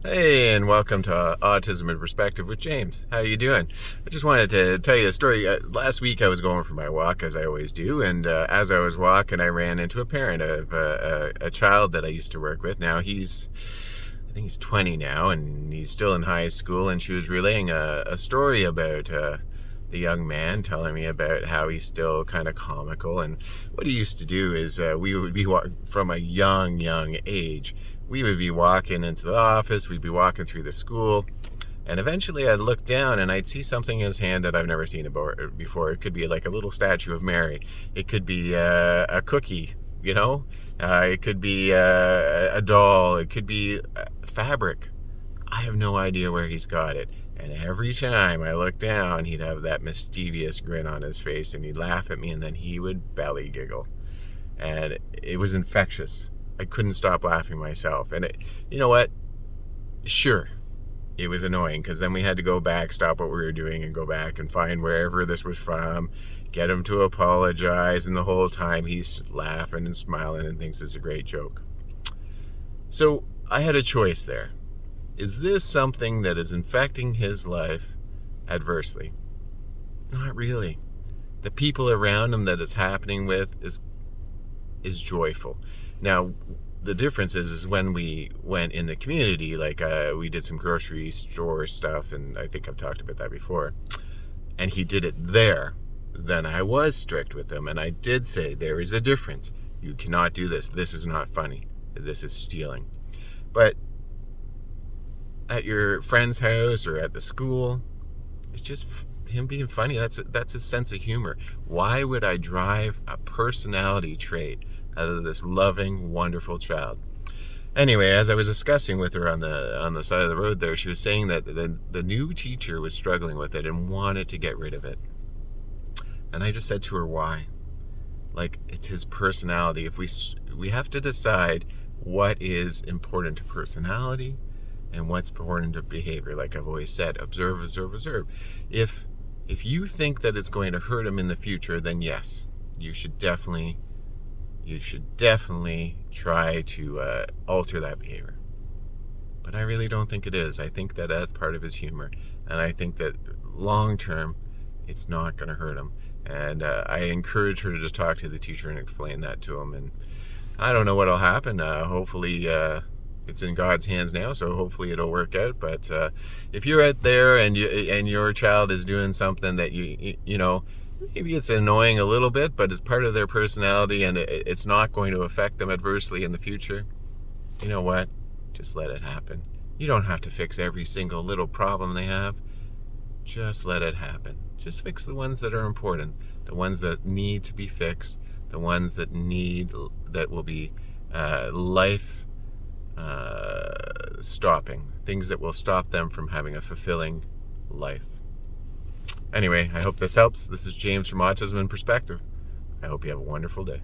Hey, and welcome to Autism in Perspective with James. How you doing? I just wanted to tell you a story. Last week I was going for my walk, as I always do, and as I was walking, I ran into a parent of a child that I used to work with. Now I think he's 20 now, and he's still in high school, and she was relaying a story about the young man, telling me about how he's still kind of comical. And what he used to do is we would be from a young age. We would be walking into the office, we'd be walking through the school, and eventually I'd look down and I'd see something in his hand that I've never seen before. It could be like a little statue of Mary. It could be a cookie, you know? It could be a doll. It could be fabric. I have no idea where he's got it. And every time I looked down, he'd have that mischievous grin on his face, and he'd laugh at me, and then he would belly giggle. And it was infectious. I couldn't stop laughing myself. And you know what? Sure, it was annoying, because then we had to go back, stop what we were doing, and go back and find wherever this was from, get him to apologize, and the whole time he's laughing and smiling and thinks it's a great joke. So I had a choice there. Is this something that is infecting his life adversely? Not really. The people around him that it's happening with is joyful. Now, the difference is when we went in the community, like we did some grocery store stuff, and I think I've talked about that before, and he did it there, then I was strict with him, and I did say there is a difference. You cannot do this. This is not funny. This is stealing. But at your friend's house or at the school, it's just him being funny. That's a sense of humor. Why would I drive a personality trait out of this loving, wonderful child? Anyway, as I was discussing with her on the side of the road there, she was saying that the new teacher was struggling with it and wanted to get rid of it. And I just said to her, why? Like, it's his personality. If we have to decide what is important to personality and what's important to behavior. Like I've always said, observe, observe, observe. If you think that it's going to hurt him in the future, then yes, you should definitely try to alter that behavior. But I really don't think it is. I think that that's part of his humor, and I think that long term, it's not going to hurt him. And I encourage her to talk to the teacher and explain that to him. And I don't know what'll happen. Hopefully. It's in God's hands now, so hopefully it'll work out. But if you're out there and your child is doing something that you know, maybe it's annoying a little bit, but it's part of their personality, and it's not going to affect them adversely in the future, you know what? Just let it happen. You don't have to fix every single little problem they have. Just let it happen. Just fix the ones that are important, the ones that need to be fixed, the ones that will be life stopping, things that will stop them from having a fulfilling life. Anyway, I hope this helps. This is James from Autism in Perspective. I hope you have a wonderful day.